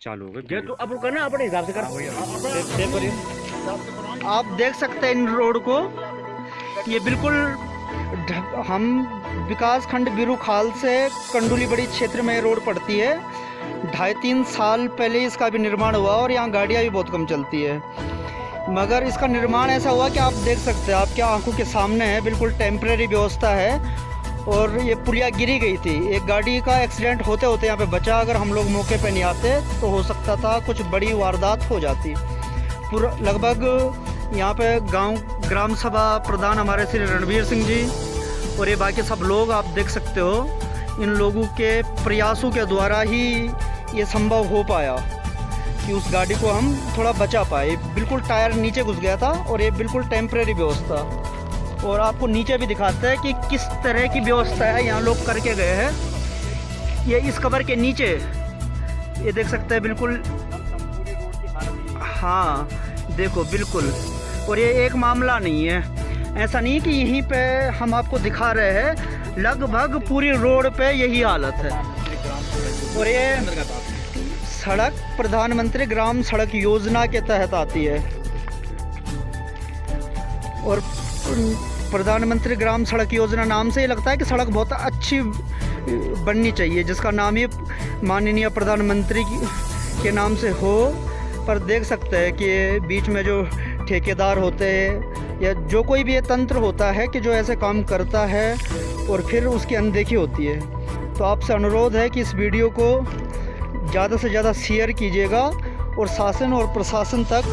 चालू हो गए। ये तो अब करना अपने हिसाब से कर। आप देख सकते हैं इन रोड को, ये बिल्कुल हम विकास खंड बिरू खाल से कंडुली बड़ी क्षेत्र में रोड पड़ती है। 2.5-3 साल पहले इसका भी निर्माण हुआ और यहाँ गाड़ियाँ भी बहुत कम चलती है, मगर इसका निर्माण ऐसा हुआ कि आप देख सकते हैं, आपके आंखों के सामने है, बिल्कुल टेम्परेरी व्यवस्था है। और ये पुलिया गिरी गई थी, एक गाड़ी का एक्सीडेंट होते होते यहाँ पे बचा। अगर हम लोग मौके पे नहीं आते तो हो सकता था कुछ बड़ी वारदात हो जाती। पूरा लगभग यहाँ पे गांव ग्राम सभा प्रधान हमारे श्री रणवीर सिंह जी और ये बाकी सब लोग आप देख सकते हो, इन लोगों के प्रयासों के द्वारा ही ये संभव हो पाया कि उस गाड़ी को हम थोड़ा बचा पाए। बिल्कुल टायर नीचे घुस गया था और ये बिल्कुल टेम्परेरी व्यवस्था। और आपको नीचे भी दिखाते हैं कि किस तरह की व्यवस्था है यहाँ लोग करके गए हैं। ये इस कवर के नीचे ये देख सकते हैं, बिल्कुल हाँ देखो बिल्कुल। और ये एक मामला नहीं है, ऐसा नहीं कि यहीं पे हम आपको दिखा रहे हैं, लगभग पूरी रोड पे यही हालत है। और ये सड़क प्रधानमंत्री ग्राम सड़क योजना के तहत आती है और प्रधानमंत्री ग्राम सड़क योजना नाम से ये लगता है कि सड़क बहुत अच्छी बननी चाहिए, जिसका नाम ही माननीय प्रधानमंत्री के नाम से हो। पर देख सकते हैं कि बीच में जो ठेकेदार होते हैं या जो कोई भी ये तंत्र होता है कि जो ऐसे काम करता है और फिर उसकी अनदेखी होती है। तो आपसे अनुरोध है कि इस वीडियो को ज़्यादा से ज़्यादा शेयर कीजिएगा और शासन और प्रशासन तक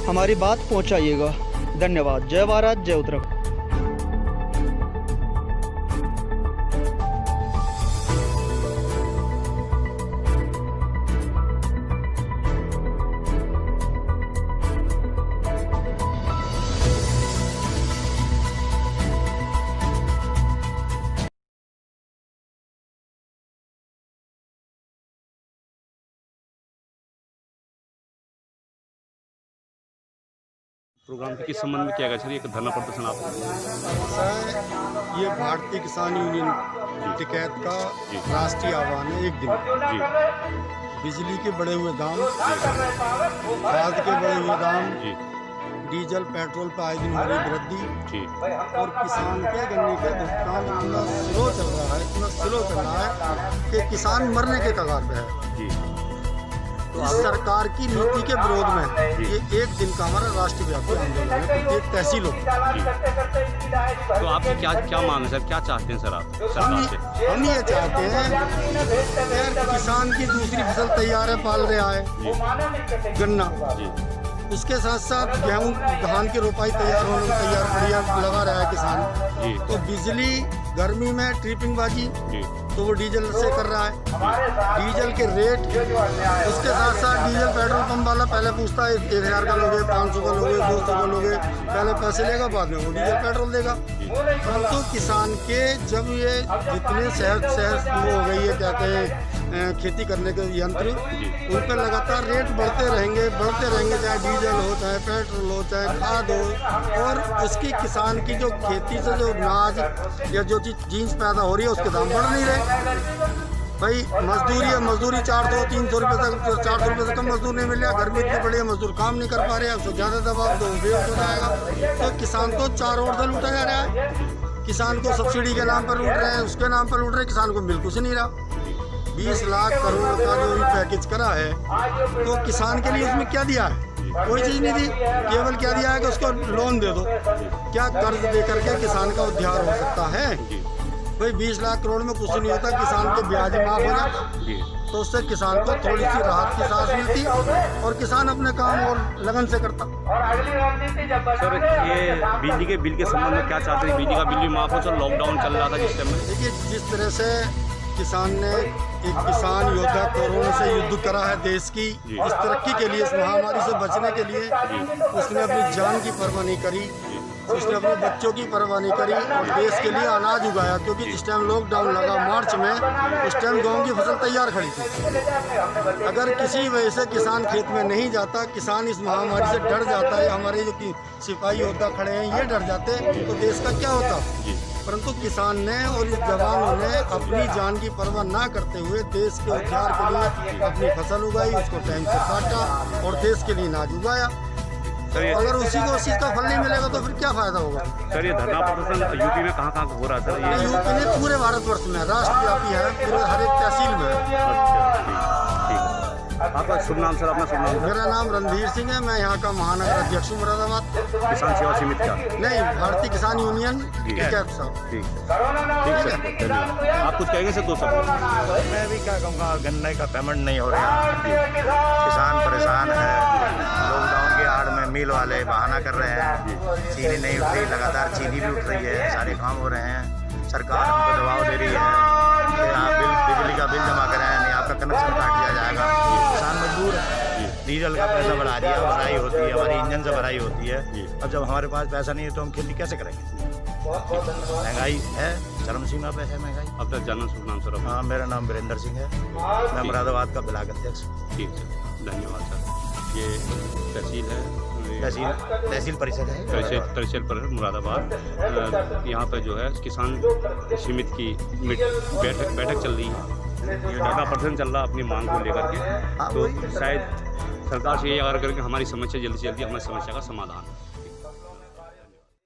हमारी बात पहुंचाइएगा। धन्यवाद। जय भारत, जय उत्तराखंड। प्रोग्राम के किस संबंध में किया गया? सर, एक धरना प्रदर्शन आप सर, ये भारतीय किसान यूनियन टिकैत का राष्ट्रीय आह्वान है। एक दिन जी बिजली के बढ़े हुए दाम, खाद के बढ़े हुए दाम, जी डीजल पेट्रोल पर आए दिन हो रही वृद्धि जी और किसान के गन्ने के भुगतान इतना स्लो चल रहा है, इतना स्लो चल रहा है कि किसान मरने के कगार पे है। जी इस सरकार की नीति के विरोध में ये एक दिन का हमारा राष्ट्रव्यापी आंदोलन है, प्रत्येक तहसील होगी। तो आपकी क्या क्या मांग है सर, क्या चाहते हैं सर आप सरकार से? हम ये चाहते हैं कि किसान की दूसरी फसल तैयार है, पाल रहा है गन्ना, जी उसके साथ साथ गेहूं धान की रोपाई तैयार होने में तैयार बढ़िया लगा रहा है किसान। जी तो बिजली गर्मी में ट्रिपिंग बाजी जी तो वो डीजल से कर रहा है। डीजल के रेट, उसके साथ साथ डीजल पेट्रोल पंप वाला पहले पूछता है 1000 का लोगे, 500 का लोगे, 200 का लोगे, पहले पैसे लेगा, बाद में वो डीजल पेट्रोल देगा। परंतु किसान के जब ये जितने शहर वो हो गई है कहते हैं खेती करने के यंत्र, उन पर लगातार रेट बढ़ते रहेंगे, चाहे डीजल हो, चाहे पेट्रोल हो, चाहे खाद हो। और उसकी किसान की जो खेती से जो अनाज या जो चीज़ जीन्स पैदा हो रही है उसके दाम बढ़ नहीं रहे। भाई मजदूरी है, मजदूरी 400-300 रुपये तक, 400 रुपये से कम मजदूर नहीं मिल रहा। गर्मी इतनी बड़ी है, मजदूर काम नहीं कर पा रहे हैं, उसको ज़्यादा दबाव दो बेहोश हो जाएगा। तो किसान तो चारों ओर से लूटा जा रहा है। किसान को सब्सिडी के नाम पर लूट रहे हैं, उसके नाम पर लूट रहे हैं, किसान को बिल्कुल से नहीं रहा। 20 लाख करोड़ का जो भी पैकेज करा है, तो किसान के लिए उसमें क्या दिया है? कोई चीज़ नहीं दी। केवल क्या दिया है कि उसको लोन दे दो। क्या कर्ज दे करके किसान का उद्धार हो सकता है? भाई 20 लाख करोड़ में कुछ नहीं होता, किसान के ब्याज माफ हो जाता, तो उससे किसान को थोड़ी सी राहत की सांस मिलती और किसान अपने काम और लगन से करता। सर, ये बिजली के बिल के संबंध में क्या चाहते हैं? बिजली का बिल भी माफ हो, सर लॉकडाउन चल रहा था जिस टाइम में। देखिए, जिस तरह से किसान ने एक किसान योद्धा कोरोना से युद्ध करा है देश की इस तरक्की के लिए, इस महामारी से बचने के लिए, उसने अपनी जान की परवाह नहीं करी, उसने अपने बच्चों की परवाह नहीं करी और देश के लिए अनाज उगाया। क्योंकि जिस टाइम लॉकडाउन लगा मार्च में, उस टाइम गेहूं की फसल तैयार खड़ी थी। अगर किसी वजह से किसान खेत में नहीं जाता, किसान इस महामारी से डर जाता है, हमारे जो सिपाही योद्धा खड़े हैं ये डर जाते, तो देश का क्या होता? परंतु किसान ने और इस जवानों ने अपनी जान की परवाह ना करते हुए देश के उद्धार के लिए अपनी फसल उगाई, उसको टाइम से काटा और देश के लिए अनाज उगाया। सर ये अगर उसी को उस चीज़ का फल नहीं मिलेगा तो फिर क्या फायदा होगा। सर ये धरना प्रदर्शन यूपी में कहाँ हो रहा है सर? ये यूपी में पूरे भारतवर्ष में राष्ट्रव्यापी है, पूरे हर एक तहसील में है। अच्छा, ठीक है। आपका शुभ नाम सर? अपना शुभ नाम? मेरा नाम रणधीर सिंह है, मैं यहाँ का महानगर अध्यक्ष हूँ मुरादाबाद। किसान सेवा समिति का? नहीं, भारतीय किसान यूनियन कैब साहब। ठीक सर, धन्यवाद। आप कुछ कहेंगे सर? 2 शब्द। मैं भी क्या कहूँगा, गन्ने का पेमेंट नहीं हो रहा है, किसान परेशान है। लॉकडाउन के आड़ में मिल वाले बहाना कर रहे हैं, चीनी नहीं उठ रही, लगातार चीनी भी उठ रही है, सारे काम हो रहे हैं। सरकार हमको दबाव दे रही है कि आप बिजली का बिल जमा करें, नहीं आपका कनेक्शन काट दिया जाएगा। किसान मजबूर है। डीजल का पैसा बढ़ा दिया, भराई होती है, हमारी इंजन से भराई होती है। अब जब हमारे पास पैसा नहीं है तो हम खेती कैसे करेंगे? महंगाई है, चरम सीमा पे है महंगाई। अब तक जानना शुभ नाम सर? हाँ, मेरा नाम वीरेंद्र सिंह है, मैं मुरादाबाद का ब्लॉक अध्यक्ष। ठीक सर, धन्यवाद सर। ये तहसील है, तहसील परिषद है, तहसील पर मुरादाबाद। यहाँ पर जो है किसान समिति की बैठक चल रही है, धरना प्रदर्शन चल रहा है अपनी मांग को लेकर के। तो शायद सरकार से ये आग्रह करके हमारी समस्या जल्दी से जल्दी हमारी समस्या का समाधान